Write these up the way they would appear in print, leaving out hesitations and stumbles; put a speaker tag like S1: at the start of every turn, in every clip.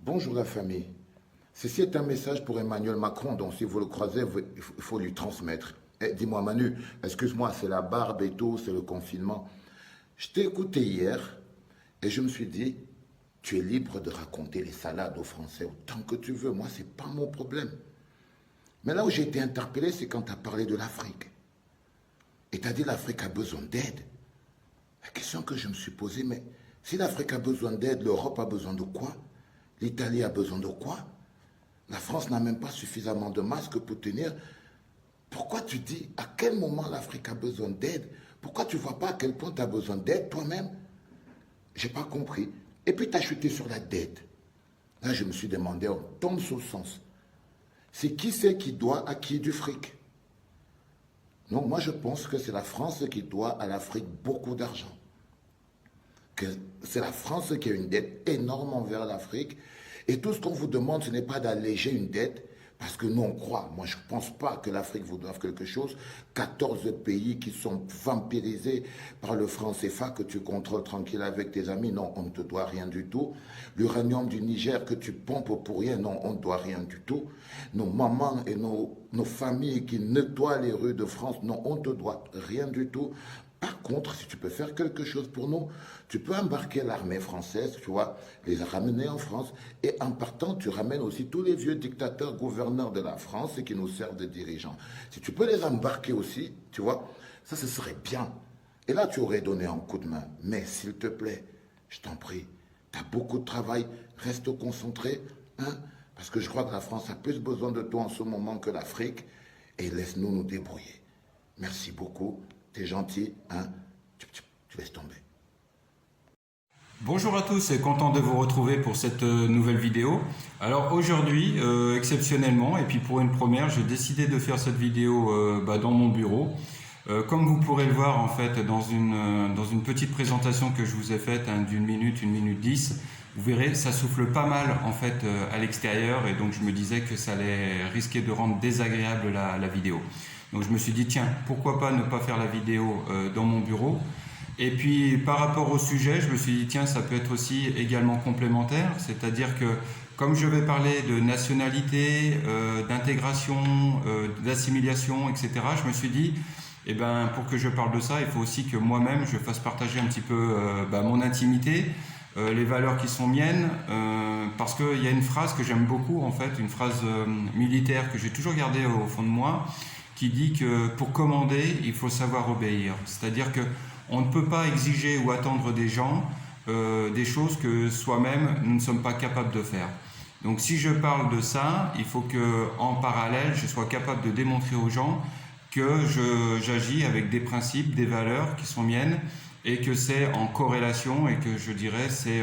S1: Bonjour la famille. Ceci est un message pour Emmanuel Macron, donc si vous le croisez, il faut lui transmettre. Dis-moi Manu, excuse-moi, c'est la barbe et tout, c'est le confinement. Je t'ai écouté hier et je me suis dit, tu es libre de raconter les salades aux Français autant que tu veux, moi c'est pas mon problème. Mais là où j'ai été interpellé, c'est quand tu as parlé de l'Afrique. Et tu as dit l'Afrique a besoin d'aide. La question que je me suis posée, mais si l'Afrique a besoin d'aide, l'Europe a besoin de quoi? L'Italie a besoin de quoi? La France n'a même pas suffisamment de masques pour tenir. Pourquoi tu dis à quel moment l'Afrique a besoin d'aide? Pourquoi tu ne vois pas à quel point tu as besoin d'aide toi-même? J'ai pas compris. Et puis tu as chuté sur la dette. Là, je me suis demandé, on tombe sous le sens. C'est qui doit à qui du fric? Non, moi je pense que c'est la France qui doit à l'Afrique beaucoup d'argent. Que c'est la France qui a une dette énorme envers l'Afrique. Et tout ce qu'on vous demande, ce n'est pas d'alléger une dette, parce que nous, on croit. Moi, je ne pense pas que l'Afrique vous doive quelque chose. 14 pays qui sont vampirisés par le franc CFA que tu contrôles tranquille avec tes amis. Non, on ne te doit rien du tout. L'uranium du Niger que tu pompes pour rien. Non, on ne doit rien du tout. Nos mamans et nos familles qui nettoient les rues de France. Non, on ne te doit rien du tout. Par contre, si tu peux faire quelque chose pour nous, tu peux embarquer l'armée française, tu vois, les ramener en France. Et en partant, tu ramènes aussi tous les vieux dictateurs, gouverneurs de la France qui nous servent de dirigeants. Si tu peux les embarquer aussi, tu vois, ça, ce serait bien. Et là, tu aurais donné un coup de main. Mais s'il te plaît, je t'en prie, tu as beaucoup de travail, reste concentré, hein, parce que je crois que la France a plus besoin de toi en ce moment que l'Afrique. Et laisse-nous nous débrouiller. Merci beaucoup. T'es gentil, hein? Tu laisses tomber.
S2: Bonjour à tous et content de vous retrouver pour cette nouvelle vidéo. Alors aujourd'hui, exceptionnellement, et puis pour une première, j'ai décidé de faire cette vidéo dans mon bureau. Comme vous pourrez le voir en fait dans une petite présentation que je vous ai faite d'une minute, 1 minute 10, vous verrez, ça souffle pas mal en fait à l'extérieur et donc je me disais que ça allait risquer de rendre désagréable la vidéo. Donc je me suis dit tiens, pourquoi pas ne pas faire la vidéo dans mon bureau. Et puis par rapport au sujet, je me suis dit tiens, ça peut être aussi également complémentaire, c'est-à-dire que comme je vais parler de nationalité, d'intégration, d'assimilation, etc., je me suis dit eh ben, pour que je parle de ça, il faut aussi que moi-même je fasse partager un petit peu mon intimité, les valeurs qui sont miennes, parce qu'il y a une phrase que j'aime beaucoup en fait, une phrase militaire que j'ai toujours gardée au fond de moi, qui dit que pour commander, il faut savoir obéir. C'est-à-dire qu'on ne peut pas exiger ou attendre des gens des choses que soi-même nous ne sommes pas capables de faire. Donc si je parle de ça, il faut qu'en parallèle, je sois capable de démontrer aux gens que j'agis avec des principes, des valeurs qui sont miennes et que c'est en corrélation et que je dirais c'est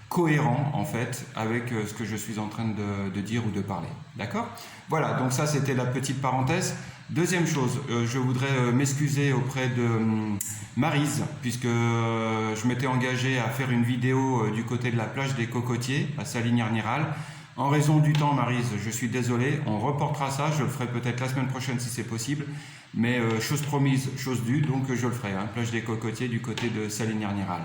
S2: cohérent en fait avec ce que je suis en train de dire ou de parler. D'accord? Voilà, donc ça c'était la petite parenthèse. Deuxième chose, je voudrais m'excuser auprès de Maryse, puisque je m'étais engagé à faire une vidéo du côté de la plage des Cocotiers, à Salines-Niral. En raison du temps, Maryse, je suis désolé, on reportera ça, je le ferai peut-être la semaine prochaine si c'est possible, mais chose promise, chose due, donc je le ferai, hein, plage des Cocotiers du côté de Salines-Niral.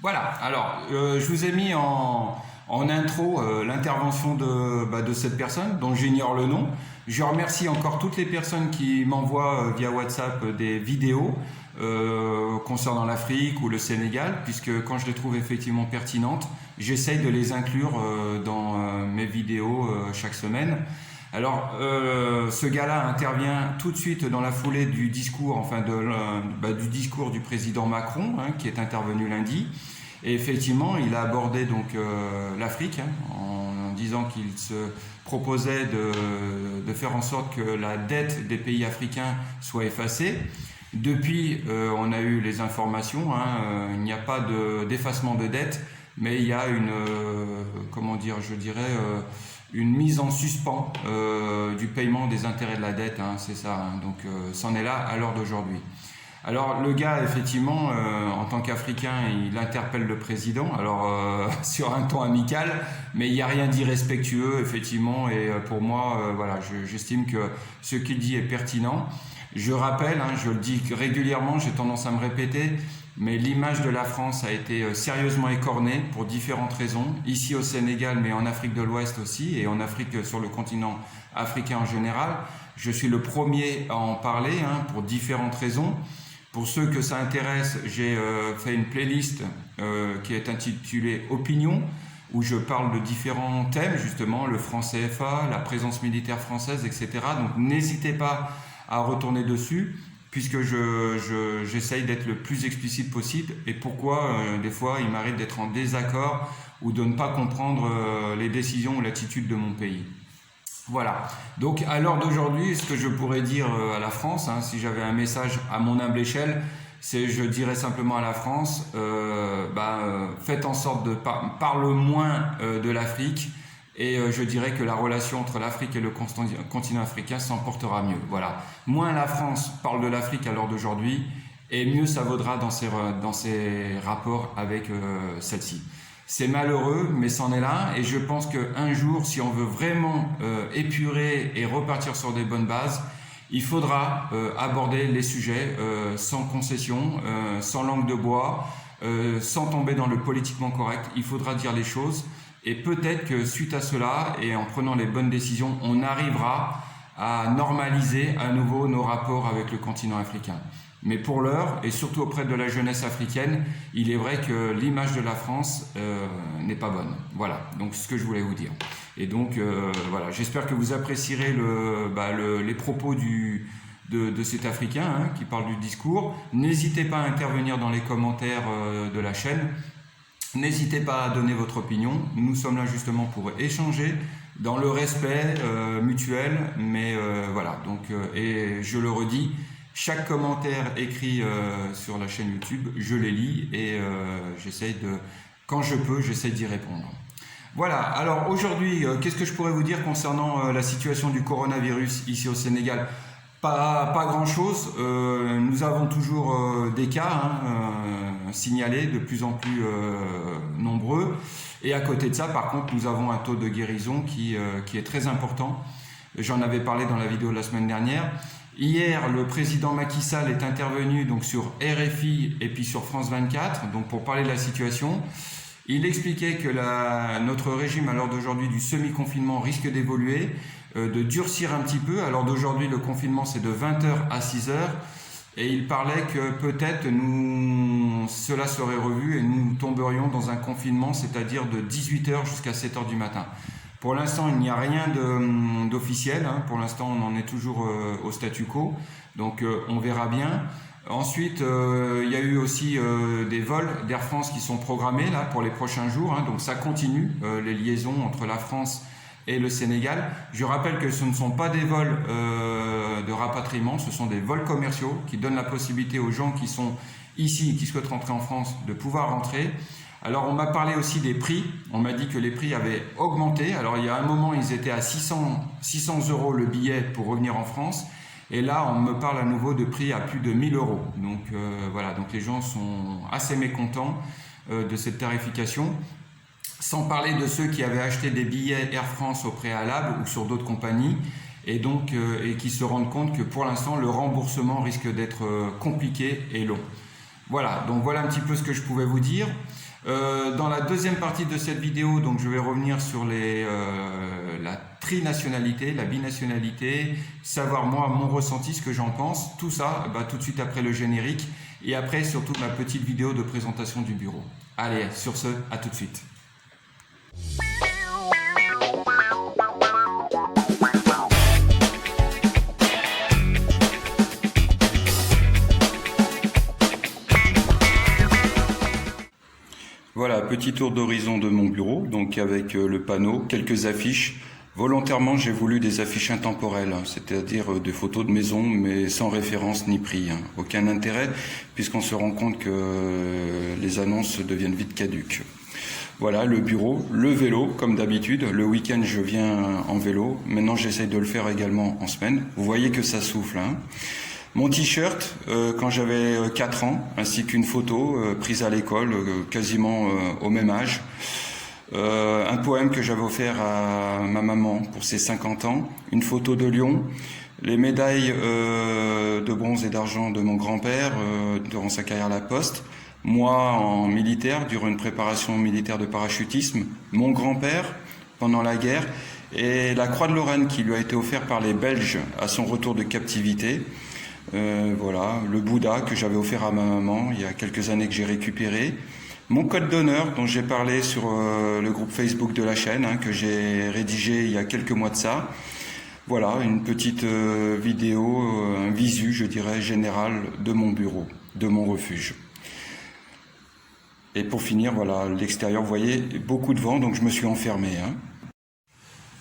S2: Voilà, alors je vous ai mis en intro l'intervention de cette personne dont j'ignore le nom. Je remercie encore toutes les personnes qui m'envoient via WhatsApp des vidéos concernant l'Afrique ou le Sénégal, puisque quand je les trouve effectivement pertinentes, j'essaye de les inclure dans mes vidéos chaque semaine. Alors, ce gars-là intervient tout de suite dans la foulée du discours, enfin du discours du président Macron, hein, qui est intervenu lundi. Et effectivement, il a abordé donc l'Afrique hein, en disant qu'il se proposait de faire en sorte que la dette des pays africains soit effacée. Depuis, on a eu les informations, hein, il n'y a pas d'effacement de dette, mais il y a une mise en suspens du paiement des intérêts de la dette, hein, c'est ça, hein, donc c'en est là à l'heure d'aujourd'hui. Alors le gars, effectivement, en tant qu'Africain, il interpelle le président, alors sur un ton amical, mais il n'y a rien d'irrespectueux, effectivement, et pour moi, voilà, j'estime que ce qu'il dit est pertinent. Je rappelle, hein, je le dis régulièrement, j'ai tendance à me répéter, mais l'image de la France a été sérieusement écornée pour différentes raisons, ici au Sénégal, mais en Afrique de l'Ouest aussi, et en Afrique, sur le continent africain en général. Je suis le premier à en parler, pour différentes raisons. Pour ceux que ça intéresse, j'ai fait une playlist qui est intitulée Opinion, où je parle de différents thèmes, justement, le franc CFA, la présence militaire française, etc. Donc n'hésitez pas à retourner dessus, puisque j'essaye d'être le plus explicite possible, et pourquoi des fois il m'arrive d'être en désaccord ou de ne pas comprendre les décisions ou l'attitude de mon pays. Voilà, donc à l'heure d'aujourd'hui, ce que je pourrais dire à la France, si j'avais un message à mon humble échelle, c'est, je dirais simplement à la France, faites en sorte de parle moins de l'Afrique, et je dirais que la relation entre l'Afrique et le continent africain s'en portera mieux. Voilà, moins la France parle de l'Afrique à l'heure d'aujourd'hui, et mieux ça vaudra dans ses rapports avec celle-ci. C'est malheureux, mais c'en est là, et je pense qu'un jour, si on veut vraiment épurer et repartir sur des bonnes bases, il faudra aborder les sujets sans concession, sans langue de bois, sans tomber dans le politiquement correct. Il faudra dire les choses, et peut-être que suite à cela, et en prenant les bonnes décisions, on arrivera à normaliser à nouveau nos rapports avec le continent africain. Mais pour l'heure, et surtout auprès de la jeunesse africaine, il est vrai que l'image de la France n'est pas bonne. Voilà, donc c'est ce que je voulais vous dire. Et donc, voilà, j'espère que vous apprécierez les propos de cet Africain qui parle du discours. N'hésitez pas à intervenir dans les commentaires de la chaîne. N'hésitez pas à donner votre opinion. Nous sommes là justement pour échanger dans le respect mutuel. Mais voilà, donc, et je le redis, chaque commentaire écrit sur la chaîne YouTube, je les lis et quand je peux, j'essaie d'y répondre. Voilà, alors aujourd'hui, qu'est-ce que je pourrais vous dire concernant la situation du coronavirus ici au Sénégal? Pas grand-chose. Nous avons toujours des cas signalés, de plus en plus nombreux. Et à côté de ça, par contre, nous avons un taux de guérison qui est très important. J'en avais parlé dans la vidéo de la semaine dernière. Hier, le président Macky Sall est intervenu donc sur RFI et puis sur France 24 donc pour parler de la situation. Il expliquait que notre régime à l'heure d'aujourd'hui du semi-confinement risque d'évoluer, de durcir un petit peu. À l'heure d'aujourd'hui, le confinement c'est de 20h à 6h et il parlait que peut-être cela serait revu et nous tomberions dans un confinement, c'est-à-dire de 18h jusqu'à 7h du matin. Pour l'instant, il n'y a rien d'officiel. Pour l'instant, on en est toujours au statu quo. Donc, on verra bien. Ensuite, il y a eu aussi des vols d'Air France qui sont programmés là pour les prochains jours. Donc, ça continue, les liaisons entre la France et le Sénégal. Je rappelle que ce ne sont pas des vols de rapatriement, ce sont des vols commerciaux qui donnent la possibilité aux gens qui sont ici, qui souhaitent rentrer en France, de pouvoir rentrer. Alors on m'a parlé aussi des prix, on m'a dit que les prix avaient augmenté. Alors il y a un moment ils étaient à 600 € le billet pour revenir en France et là on me parle à nouveau de prix à plus de 1000 €. Donc voilà, donc les gens sont assez mécontents de cette tarification. Sans parler de ceux qui avaient acheté des billets Air France au préalable ou sur d'autres compagnies et donc et qui se rendent compte que pour l'instant le remboursement risque d'être compliqué et long. Voilà, donc voilà un petit peu ce que je pouvais vous dire. Dans la deuxième partie de cette vidéo, donc je vais revenir sur la trinationalité, la binationalité, savoir moi mon ressenti, ce que j'en pense, tout ça tout de suite après le générique et après surtout ma petite vidéo de présentation du bureau. Allez, sur ce, à tout de suite. Voilà, petit tour d'horizon de mon bureau, donc avec le panneau, quelques affiches. Volontairement, j'ai voulu des affiches intemporelles, c'est-à-dire des photos de maison, mais sans référence ni prix. Aucun intérêt, puisqu'on se rend compte que les annonces deviennent vite caduques. Voilà, le bureau, le vélo, comme d'habitude. Le week-end, je viens en vélo. Maintenant, j'essaye de le faire également en semaine. Vous voyez que ça souffle, Mon t-shirt, quand j'avais 4 ans, ainsi qu'une photo prise à l'école, quasiment au même âge. Un poème que j'avais offert à ma maman pour ses 50 ans. Une photo de Lyon. Les médailles de bronze et d'argent de mon grand-père durant sa carrière à la Poste. moi en militaire, durant une préparation militaire de parachutisme, mon grand-père pendant la guerre, et la croix de Lorraine qui lui a été offerte par les Belges à son retour de captivité. Voilà, le Bouddha que j'avais offert à ma maman il y a quelques années que j'ai récupéré. Mon code d'honneur dont j'ai parlé sur le groupe Facebook de la chaîne, que j'ai rédigé il y a quelques mois de ça. Voilà, une petite vidéo, un visu, je dirais, général de mon bureau, de mon refuge. Et pour finir, voilà, l'extérieur, vous voyez, beaucoup de vent, donc je me suis enfermé.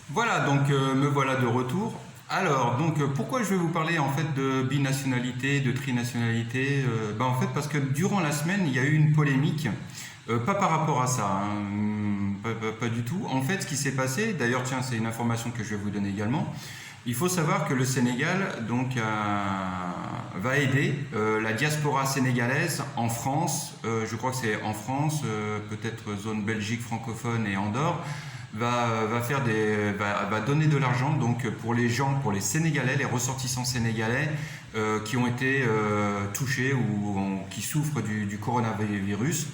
S2: Voilà, donc me voilà de retour. Alors, donc, pourquoi je vais vous parler en fait de binationalité, de trinationalité en fait, parce que durant la semaine, il y a eu une polémique, pas par rapport à ça, pas du tout. En fait, ce qui s'est passé, d'ailleurs, tiens, c'est une information que je vais vous donner également. Il faut savoir que le Sénégal donc, va aider la diaspora sénégalaise en France, je crois que c'est en France, peut-être zone Belgique francophone et Andorre, va donner de l'argent donc pour les gens, pour les Sénégalais, les ressortissants sénégalais qui ont été touchés ou qui souffrent du coronavirus.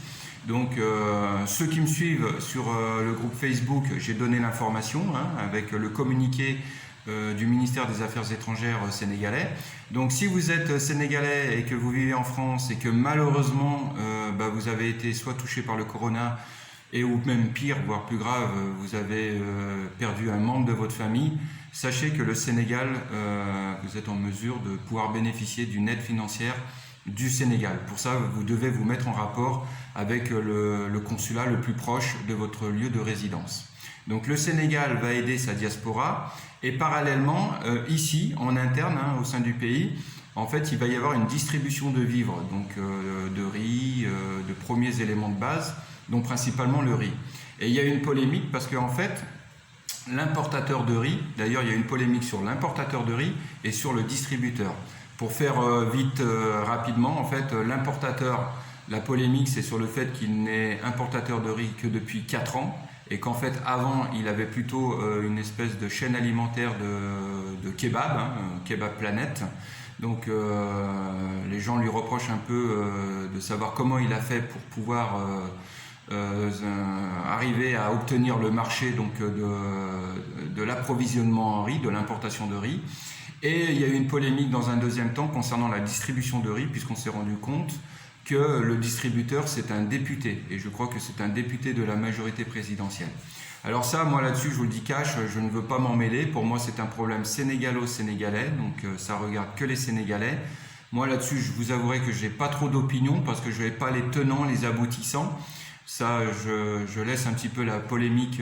S2: Donc ceux qui me suivent sur le groupe Facebook, j'ai donné l'information avec le communiqué du ministère des Affaires étrangères sénégalais. Donc si vous êtes sénégalais et que vous vivez en France et que malheureusement vous avez été soit touché par le corona et ou même pire, voire plus grave, vous avez perdu un membre de votre famille, sachez que le Sénégal, vous êtes en mesure de pouvoir bénéficier d'une aide financière du Sénégal. Pour ça, vous devez vous mettre en rapport avec le consulat le plus proche de votre lieu de résidence. Donc le Sénégal va aider sa diaspora et parallèlement, ici, en interne, au sein du pays, en fait, il va y avoir une distribution de vivres, donc de riz, de premiers éléments de base, donc principalement le riz. Et il y a une polémique parce qu'en fait, l'importateur de riz, d'ailleurs il y a une polémique sur l'importateur de riz et sur le distributeur. Pour faire vite, rapidement, en fait, l'importateur, la polémique c'est sur le fait qu'il n'est importateur de riz que depuis 4 ans et qu'en fait avant il avait plutôt une espèce de chaîne alimentaire de kebab, Kebab Planet. Donc les gens lui reprochent un peu de savoir comment il a fait pour pouvoir arriver à obtenir le marché donc, de l'approvisionnement en riz, de l'importation de riz. Et il y a eu une polémique dans un deuxième temps concernant la distribution de riz, puisqu'on s'est rendu compte que le distributeur c'est un député, et je crois que c'est un député de la majorité présidentielle. Alors ça, moi là-dessus, je vous le dis cash, je ne veux pas m'en mêler. Pour moi, c'est un problème sénégalo-sénégalais, donc ça regarde que les Sénégalais. Moi là-dessus, je vous avouerai que je n'ai pas trop d'opinion parce que je n'ai pas les tenants, les aboutissants. Ça, je laisse un petit peu la polémique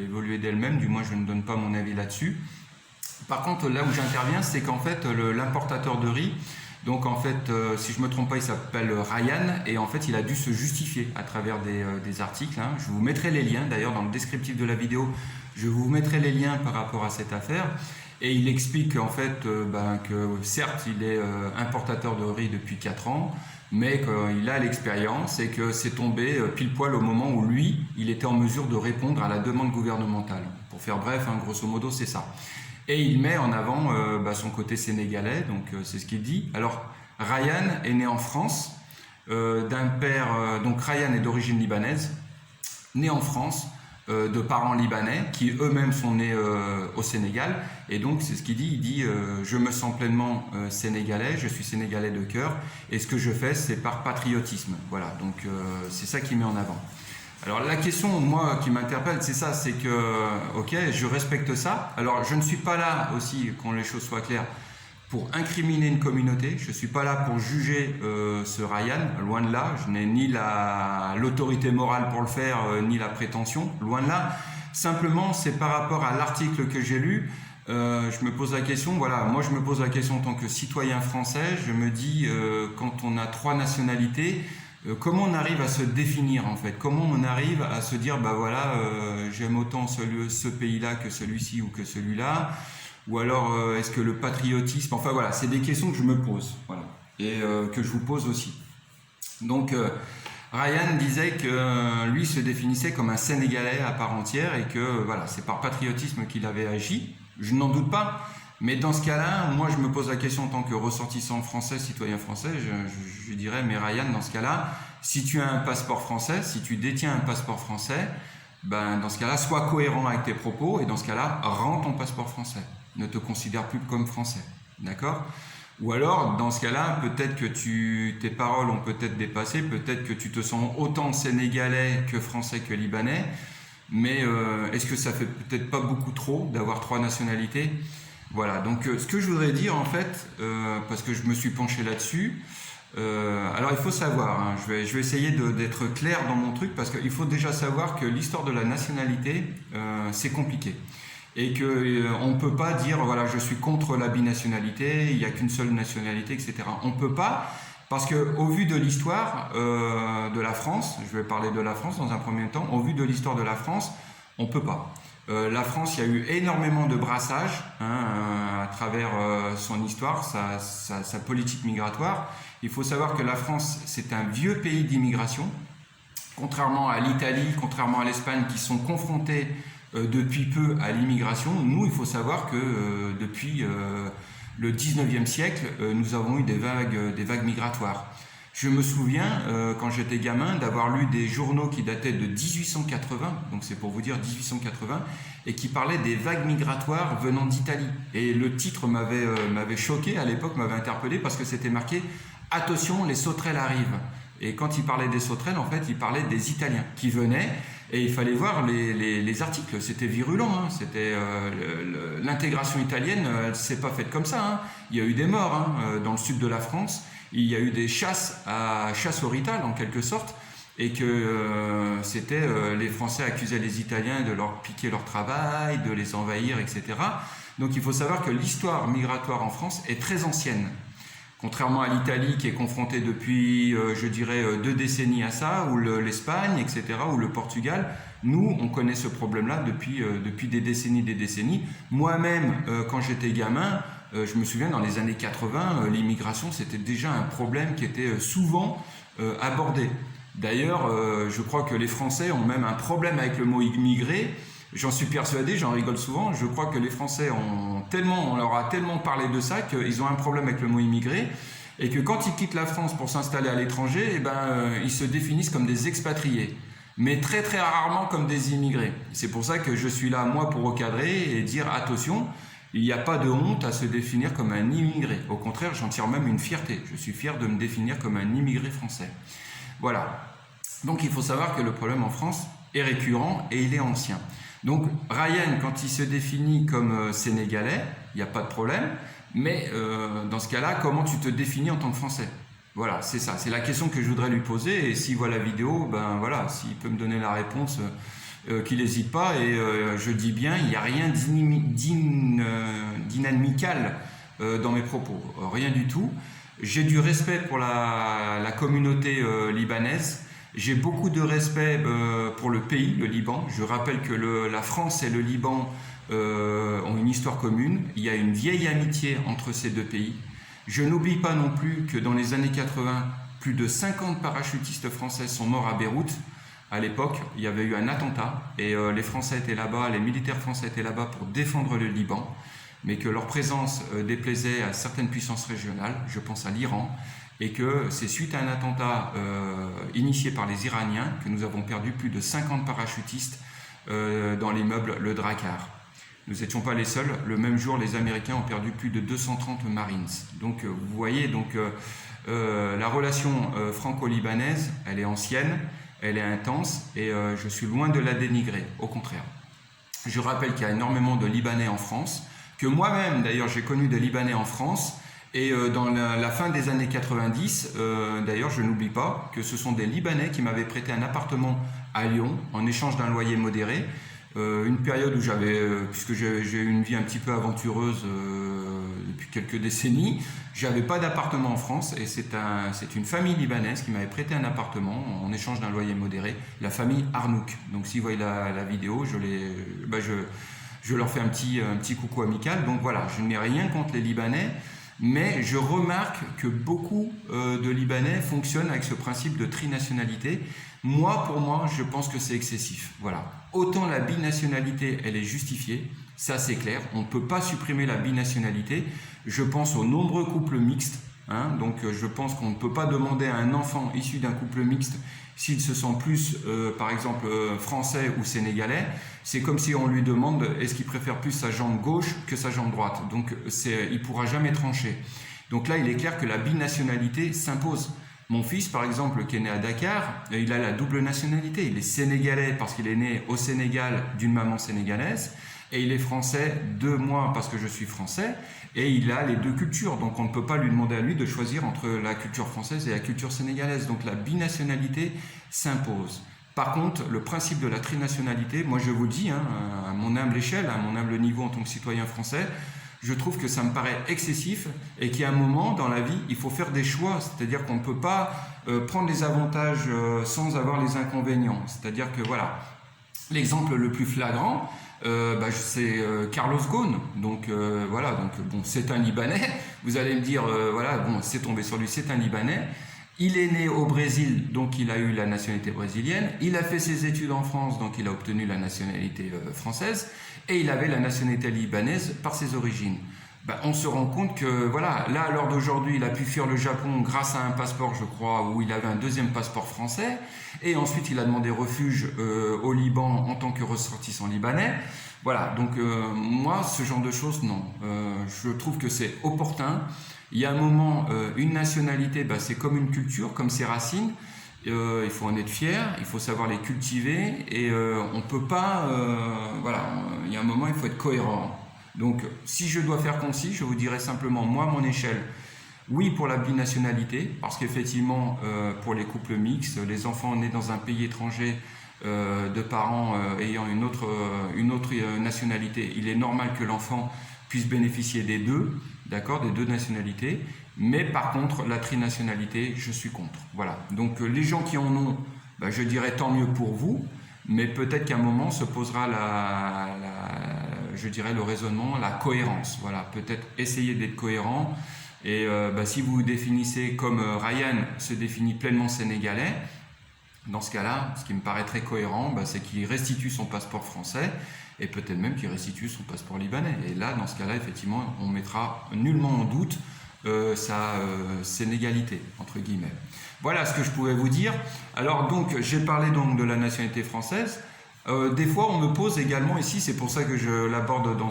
S2: évoluer d'elle-même, du moins je ne donne pas mon avis là-dessus. Par contre, là où j'interviens, c'est qu'en fait, l'importateur de riz, donc en fait, si je ne me trompe pas, il s'appelle Ryan, et en fait, il a dû se justifier à travers des articles. Je vous mettrai les liens, d'ailleurs, dans le descriptif de la vidéo, je vous mettrai les liens par rapport à cette affaire. Et il explique en fait que certes, il est importateur de riz depuis 4 ans, mais qu'il a l'expérience et que c'est tombé pile poil au moment où lui, il était en mesure de répondre à la demande gouvernementale. Pour faire bref, grosso modo, c'est ça. Et il met en avant son côté sénégalais, donc c'est ce qu'il dit. Alors, Ryan est né en France, d'un père, donc Ryan est d'origine libanaise, né en France, de parents libanais qui eux-mêmes sont nés au Sénégal, et donc c'est ce qu'il dit, il dit je me sens pleinement sénégalais, je suis sénégalais de cœur, et ce que je fais c'est par patriotisme, voilà, donc c'est ça qu'il met en avant. Alors la question, moi, qui m'interpelle, c'est ça, c'est que, ok, je respecte ça, alors je ne suis pas là aussi, quand les choses soient claires, pour incriminer une communauté, je ne suis pas là pour juger ce Ryan, loin de là, je n'ai ni l'autorité morale pour le faire, ni la prétention, loin de là. Simplement, c'est par rapport à l'article que j'ai lu, je me pose la question, voilà, moi je me pose la question en tant que citoyen français, je me dis, quand on a 3 nationalités, comment on arrive à se définir en fait? Comment on arrive à se dire, bah voilà, j'aime autant ce pays-là que celui-ci ou que celui-là? Ou alors, est-ce que le patriotisme... Enfin voilà, c'est des questions que je me pose, voilà, et que je vous pose aussi. Donc, Ryan disait que lui se définissait comme un Sénégalais à part entière et que voilà, c'est par patriotisme qu'il avait agi. Je n'en doute pas, Mais dans ce cas-là, moi je me pose la question en tant que ressortissant français, citoyen français, je dirais, mais Ryan, dans ce cas-là, si tu as un passeport français, si tu détiens un passeport français, ben, dans ce cas-là, sois cohérent avec tes propos et dans ce cas-là, rends ton passeport français. Ne te considère plus comme français. D'accord ? Ou alors, dans ce cas-là, peut-être que tes paroles ont peut-être dépassé, peut-être que tu te sens autant sénégalais que français que libanais, mais est-ce que ça fait peut-être pas beaucoup trop d'avoir 3 nationalités ? Voilà, donc ce que je voudrais dire en fait, parce que je me suis penché là-dessus, alors il faut savoir, hein, je vais essayer d'être clair dans mon truc, parce qu'il faut déjà savoir que l'histoire de la nationalité, c'est compliqué. Et qu'on ne peut pas dire, voilà, je suis contre la binationalité, il n'y a qu'une seule nationalité, etc. On ne peut pas, parce qu'au vu de l'histoire de la France, je vais parler de la France dans un premier temps, au vu de l'histoire de la France, on ne peut pas. La France, il y a eu énormément de brassage à travers son histoire, sa politique migratoire. Il faut savoir que la France, c'est un vieux pays d'immigration, contrairement à l'Italie, contrairement à l'Espagne, qui sont confrontés depuis peu à l'immigration. Nous, il faut savoir que depuis le 19e siècle, nous avons eu des vagues migratoires. Je me souviens, quand j'étais gamin, d'avoir lu des journaux qui dataient de 1880, donc c'est pour vous dire 1880, et qui parlaient des vagues migratoires venant d'Italie. Et le titre m'avait choqué à l'époque, m'avait interpellé, parce que c'était marqué « Attention, les sauterelles arrivent ». Et quand il parlait des sauterelles, en fait, il parlait des Italiens qui venaient, et il fallait voir les articles. C'était virulent, hein. C'était l'intégration italienne, elle ne s'est pas faite comme ça, hein. Il y a eu des morts hein, dans le sud de la France. Il y a eu des chasses au rital en quelque sorte, et que les Français accusaient les Italiens de leur piquer leur travail, de les envahir, etc. Donc il faut savoir que l'histoire migratoire en France est très ancienne. Contrairement à l'Italie qui est confrontée depuis, je dirais, 2 décennies à ça, ou l'Espagne, etc., ou le Portugal, nous, on connaît ce problème-là depuis des décennies. Moi-même, quand j'étais gamin, je me souviens, dans les années 80, l'immigration, c'était déjà un problème qui était souvent abordé. D'ailleurs, je crois que les Français ont même un problème avec le mot immigré. J'en suis persuadé, j'en rigole souvent. Je crois que les Français on leur a tellement parlé de ça qu'ils ont un problème avec le mot immigré, et que quand ils quittent la France pour s'installer à l'étranger, eh ben, ils se définissent comme des expatriés, mais très très rarement comme des immigrés. C'est pour ça que je suis là, moi, pour recadrer et dire attention, il n'y a pas de honte à se définir comme un immigré. Au contraire, j'en tire même une fierté. Je suis fier de me définir comme un immigré français. Voilà. Donc il faut savoir que le problème en France est récurrent et il est ancien. Donc Ryan, quand il se définit comme sénégalais, il n'y a pas de problème, mais dans ce cas-là, comment tu te définis en tant que français ? Voilà, c'est ça, c'est la question que je voudrais lui poser, et s'il voit la vidéo, ben voilà, s'il peut me donner la réponse, qu'il n'hésite pas, et je dis bien, il n'y a rien d'inamical dans mes propos, rien du tout. J'ai du respect pour la communauté libanaise. J'ai beaucoup de respect pour le pays, le Liban. Je rappelle que la France et le Liban ont une histoire commune. Il y a une vieille amitié entre ces 2 pays. Je n'oublie pas non plus que dans les années 80, plus de 50 parachutistes français sont morts à Beyrouth. À l'époque, il y avait eu un attentat et les Français étaient là-bas, les militaires français étaient là-bas pour défendre le Liban, mais que leur présence déplaisait à certaines puissances régionales, je pense à l'Iran, et que c'est suite à un attentat initié par les Iraniens que nous avons perdu plus de 50 parachutistes dans l'immeuble Le Drakkar. Nous n'étions pas les seuls. Le même jour, les Américains ont perdu plus de 230 Marines. Donc vous voyez, la relation franco-libanaise, elle est ancienne, elle est intense, et je suis loin de la dénigrer, au contraire. Je rappelle qu'il y a énormément de Libanais en France, que moi-même d'ailleurs j'ai connu des Libanais en France. Et dans la fin des années 90, d'ailleurs je n'oublie pas que ce sont des Libanais qui m'avaient prêté un appartement à Lyon en échange d'un loyer modéré. Une période où puisque j'ai eu une vie un petit peu aventureuse depuis quelques décennies, j'avais pas d'appartement en France, et c'est une famille libanaise qui m'avait prêté un appartement en échange d'un loyer modéré, la famille Arnouk. Donc si vous voyez la vidéo, je leur fais un petit coucou amical. Donc voilà, je n'ai rien contre les Libanais, mais je remarque que beaucoup de Libanais fonctionnent avec ce principe de trinationalité. Moi, pour moi, je pense que c'est excessif. Voilà. Autant la binationalité, elle est justifiée, ça c'est clair. On ne peut pas supprimer la binationalité. Je pense aux nombreux couples mixtes. Donc je pense qu'on ne peut pas demander à un enfant issu d'un couple mixte s'il se sent plus, par exemple, français ou sénégalais. C'est comme si on lui demande est-ce qu'il préfère plus sa jambe gauche que sa jambe droite. Donc il ne pourra jamais trancher. Donc là, il est clair que la binationalité s'impose. Mon fils, par exemple, qui est né à Dakar, il a la double nationalité. Il est sénégalais parce qu'il est né au Sénégal d'une maman sénégalaise et il est français de moi parce que je suis français et il a les deux cultures. Donc on ne peut pas lui demander à lui de choisir entre la culture française et la culture sénégalaise. Donc la binationalité s'impose. Par contre, le principe de la trinationalité, moi je vous le dis, à mon humble échelle, à mon humble niveau en tant que citoyen français, je trouve que ça me paraît excessif et qu'il y a un moment dans la vie, il faut faire des choix. C'est-à-dire qu'on ne peut pas prendre les avantages sans avoir les inconvénients. C'est-à-dire que voilà, l'exemple le plus flagrant, c'est Carlos Ghosn. Donc voilà, bon, c'est un Libanais. Vous allez me dire, voilà, bon, c'est tombé sur lui, c'est un Libanais. Il est né au Brésil, donc il a eu la nationalité brésilienne. Il a fait ses études en France, donc il a obtenu la nationalité française. Et il avait la nationalité libanaise par ses origines. On se rend compte que, voilà, là, à l'heure d'aujourd'hui, il a pu fuir le Japon grâce à un passeport, je crois, où il avait un deuxième passeport français. Et ensuite, il a demandé refuge au Liban en tant que ressortissant libanais. Voilà, donc moi, ce genre de choses, non. Je trouve que c'est opportun. Il y a un moment, une nationalité, c'est comme une culture, comme ses racines. Il faut en être fier, il faut savoir les cultiver et on ne peut pas, voilà, il y a un moment, il faut être cohérent. Donc, si je dois faire concis, je vous dirais simplement, moi, à mon échelle, oui pour la binationalité, parce qu'effectivement, pour les couples mixtes, les enfants nés dans un pays étranger, de parents ayant une autre nationalité, il est normal que l'enfant puisse bénéficier des deux, d'accord, des deux nationalités. Mais par contre, la trinationalité, je suis contre. Voilà. Donc les gens qui en ont, je dirais tant mieux pour vous, mais peut-être qu'à un moment se posera je dirais le raisonnement, la cohérence. Voilà. Peut-être essayer d'être cohérent. Et si vous vous définissez comme Ryan se définit pleinement sénégalais, dans ce cas-là, ce qui me paraît très cohérent, c'est qu'il restitue son passeport français et peut-être même qu'il restitue son passeport libanais. Et là, dans ce cas-là, effectivement, on mettra nullement en doute sa sénégalité, entre guillemets. Voilà ce que je pouvais vous dire. Alors donc, j'ai parlé donc de la nationalité française. Des fois, on me pose également ici, c'est pour ça que je l'aborde dans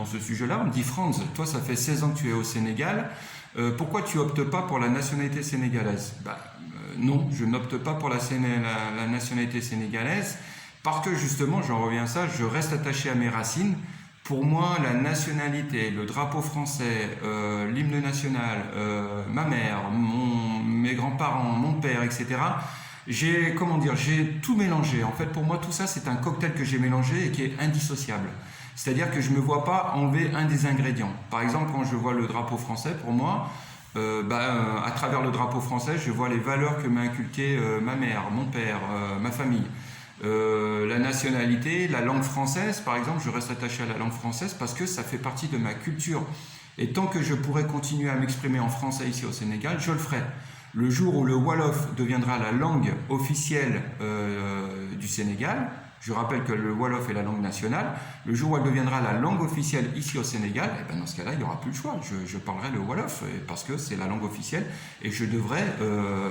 S2: ce sujet-là, on me dit « Franz, toi, ça fait 16 ans que tu es au Sénégal, pourquoi tu optes pas pour la nationalité sénégalaise ?» Non, je n'opte pas pour la nationalité sénégalaise, parce que justement, j'en reviens à ça, je reste attaché à mes racines. Pour moi, la nationalité, le drapeau français, l'hymne national, ma mère, mes grands-parents, mon père, etc., j'ai tout mélangé. En fait, pour moi, tout ça, c'est un cocktail que j'ai mélangé et qui est indissociable. C'est-à-dire que je ne me vois pas enlever un des ingrédients. Par exemple, quand je vois le drapeau français, pour moi, à travers le drapeau français, je vois les valeurs que m'a inculquées ma mère, mon père, ma famille. La nationalité, la langue française, par exemple, je reste attaché à la langue française parce que ça fait partie de ma culture. Et tant que je pourrai continuer à m'exprimer en français ici au Sénégal, je le ferai. Le jour où le Wolof deviendra la langue officielle du Sénégal, je rappelle que le Wolof est la langue nationale, le jour où elle deviendra la langue officielle ici au Sénégal, dans ce cas-là, il n'y aura plus le choix. Je parlerai le Wolof parce que c'est la langue officielle et je devrais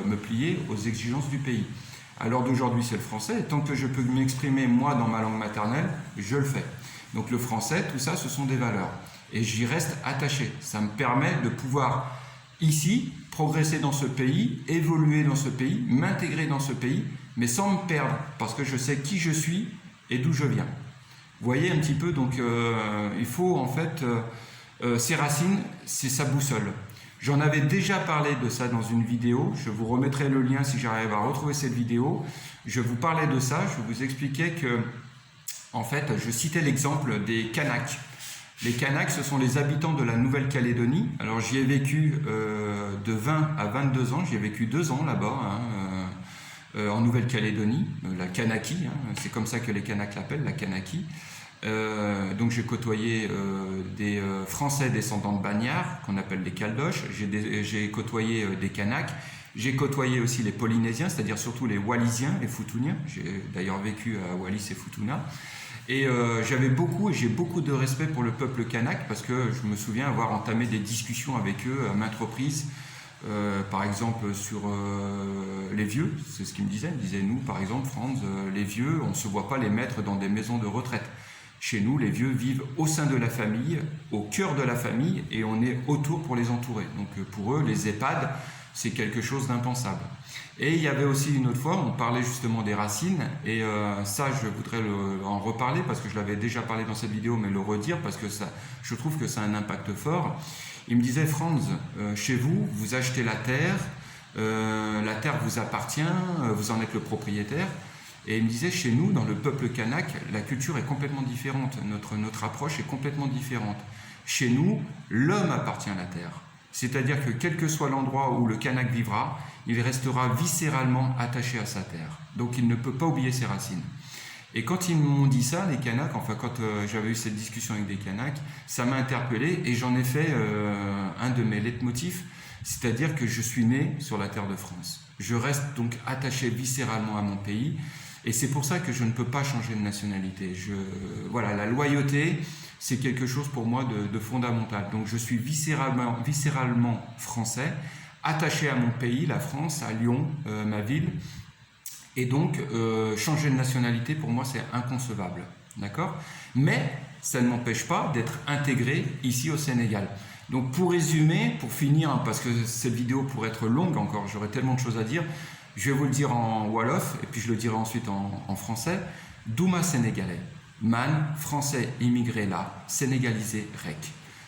S2: me plier aux exigences du pays. À l'heure d'aujourd'hui, c'est le français. Et tant que je peux m'exprimer, moi, dans ma langue maternelle, je le fais. Donc le français, tout ça, ce sont des valeurs. Et j'y reste attaché. Ça me permet de pouvoir, ici, progresser dans ce pays, évoluer dans ce pays, m'intégrer dans ce pays, mais sans me perdre, parce que je sais qui je suis et d'où je viens. Vous voyez un petit peu, donc il faut, en fait, ses racines, c'est sa boussole. J'en avais déjà parlé de ça dans une vidéo, je vous remettrai le lien si j'arrive à retrouver cette vidéo. Je vous parlais de ça, je vous expliquais que, en fait, je citais l'exemple des Kanaks. Les Kanaks, ce sont les habitants de la Nouvelle-Calédonie. Alors j'y ai vécu de 20 à 22 ans, j'y ai vécu 2 ans là-bas, en Nouvelle-Calédonie, la Kanaki, c'est comme ça que les Kanaks l'appellent, la Kanaki. Donc j'ai côtoyé des Français descendants de Bagnards, qu'on appelle des Caldoches, j'ai côtoyé des Kanaks, J'ai côtoyé aussi les Polynésiens, c'est-à-dire surtout les Wallisiens, les Futuniens. J'ai d'ailleurs vécu à Wallis et Futuna. Et j'ai beaucoup de respect pour le peuple kanak parce que je me souviens avoir entamé des discussions avec eux à maintes reprises. Par exemple sur les vieux, c'est ce qu'ils me disaient. Ils disaient, nous par exemple, Franz, les vieux, on ne se voit pas les mettre dans des maisons de retraite. Chez nous, les vieux vivent au sein de la famille, au cœur de la famille, et on est autour pour les entourer. Donc pour eux, les EHPAD, c'est quelque chose d'impensable. Et il y avait aussi une autre fois, on parlait justement des racines, et ça je voudrais en reparler parce que je l'avais déjà parlé dans cette vidéo, mais le redire parce que ça, je trouve que ça a un impact fort. Il me disait, Franz, chez vous, vous achetez la terre vous appartient, vous en êtes le propriétaire. Et il me disait, chez nous, dans le peuple kanak, la culture est complètement différente, notre approche est complètement différente. Chez nous, l'homme appartient à la terre. C'est-à-dire que quel que soit l'endroit où le kanak vivra, il restera viscéralement attaché à sa terre. Donc il ne peut pas oublier ses racines. Et quand ils m'ont dit ça, les Kanaks, enfin quand j'avais eu cette discussion avec des Kanaks, ça m'a interpellé et j'en ai fait un de mes leitmotifs, c'est-à-dire que je suis né sur la terre de France. Je reste donc attaché viscéralement à mon pays et c'est pour ça que je ne peux pas changer de nationalité. Voilà, la loyauté, c'est quelque chose pour moi de fondamental. Donc je suis viscéralement français, attaché à mon pays, la France, à Lyon, ma ville. Et donc, changer de nationalité, pour moi, c'est inconcevable. D'accord? Mais ça ne m'empêche pas d'être intégré ici au Sénégal. Donc, pour résumer, pour finir, parce que cette vidéo pourrait être longue encore, j'aurais tellement de choses à dire, je vais vous le dire en Wolof, et puis je le dirai ensuite en français. Douma sénégalais, man, français immigré là, sénégalisé rec.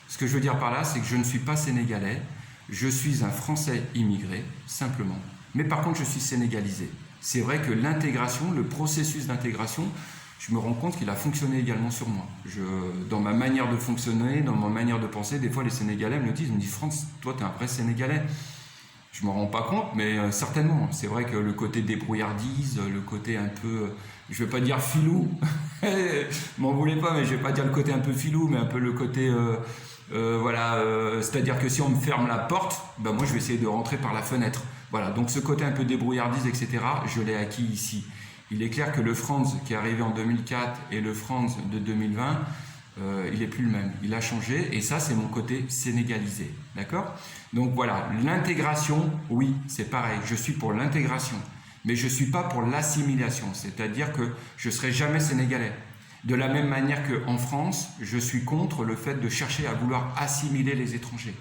S2: Ce que je veux dire par là, c'est que je ne suis pas sénégalais, je suis un français immigré, simplement. Mais par contre, je suis sénégalisé. C'est vrai que l'intégration, le processus d'intégration, je me rends compte qu'il a fonctionné également sur moi. Dans ma manière de fonctionner, dans ma manière de penser, des fois les Sénégalais me disent, France, toi tu es un vrai Sénégalais. Je ne m'en rends pas compte, mais certainement. C'est vrai que le côté débrouillardise, le côté un peu, je ne vais pas dire filou, m'en voulez pas, mais je ne vais pas dire le côté un peu filou, mais un peu le côté... voilà, c'est-à-dire que si on me ferme la porte, ben moi je vais essayer de rentrer par la fenêtre. Voilà, donc ce côté un peu débrouillardise, etc., je l'ai acquis ici. Il est clair que le Franz qui est arrivé en 2004 et le Franz de 2020, il n'est plus le même. Il a changé et ça, c'est mon côté sénégalisé. D'accord? Donc voilà, l'intégration, oui, c'est pareil. Je suis pour l'intégration, mais je ne suis pas pour l'assimilation. C'est-à-dire que je ne serai jamais sénégalais. De la même manière qu'en France, je suis contre le fait de chercher à vouloir assimiler les étrangers.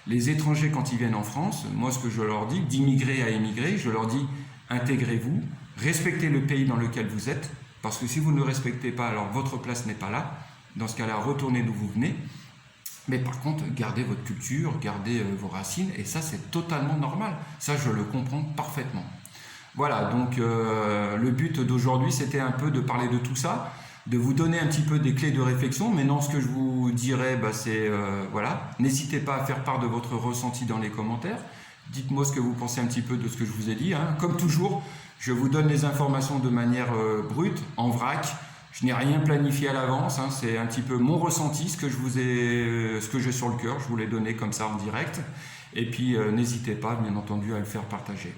S2: Les étrangers, quand ils viennent en France, moi ce que je leur dis, d'immigrer à émigrer, je leur dis intégrez-vous, respectez le pays dans lequel vous êtes, parce que si vous ne le respectez pas, alors votre place n'est pas là. Dans ce cas-là, retournez d'où vous venez. Mais par contre, gardez votre culture, gardez vos racines, et ça c'est totalement normal. Ça, je le comprends parfaitement. Voilà, donc le but d'aujourd'hui, c'était un peu de parler de tout ça, de vous donner un petit peu des clés de réflexion. Maintenant, ce que je vous dirais, c'est, voilà, n'hésitez pas à faire part de votre ressenti dans les commentaires. Dites-moi ce que vous pensez un petit peu de ce que je vous ai dit. Hein. Comme toujours, je vous donne les informations de manière brute, en vrac. Je n'ai rien planifié à l'avance. Hein. C'est un petit peu mon ressenti, ce que j'ai sur le cœur. Je vous l'ai donné comme ça en direct. Et puis, n'hésitez pas, bien entendu, à le faire partager.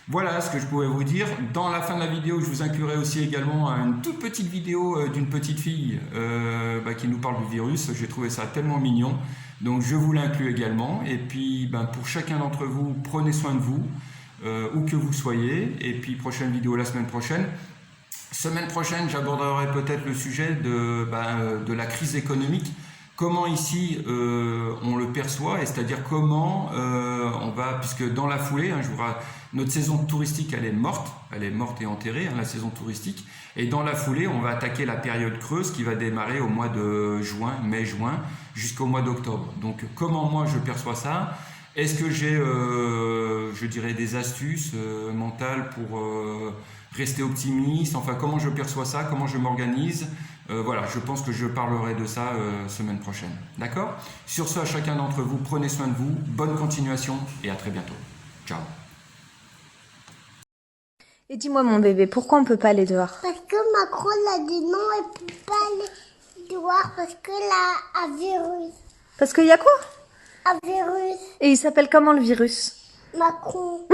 S2: Voilà ce que je pouvais vous dire. Dans la fin de la vidéo, je vous inclurai aussi également une toute petite vidéo d'une petite fille qui nous parle du virus. J'ai trouvé ça tellement mignon. Donc je vous l'inclus également. Et puis pour chacun d'entre vous, prenez soin de vous, où que vous soyez. Et puis prochaine vidéo la semaine prochaine. Semaine prochaine, j'aborderai peut-être le sujet de la crise économique. Comment ici on le perçoit, et c'est-à-dire comment on va, puisque dans la foulée, hein, notre saison touristique elle est morte et enterrée, hein, la saison touristique, et dans la foulée on va attaquer la période creuse qui va démarrer au mois de juin, mai-juin, jusqu'au mois d'octobre. Donc comment moi je perçois ça? Est-ce que j'ai, je dirais, des astuces mentales pour rester optimiste? Enfin, comment je perçois ça? Comment je m'organise? Voilà, je pense que je parlerai de ça semaine prochaine. D'accord? Sur ce, à chacun d'entre vous, prenez soin de vous, bonne continuation et à très bientôt. Ciao.
S3: Et dis-moi mon bébé, pourquoi on peut pas aller dehors?
S4: Parce que Macron a dit non, elle peut pas aller dehors parce que là, un virus.
S3: Parce qu'il y a quoi?
S4: Un virus.
S3: Et il s'appelle comment le virus?
S4: Macron.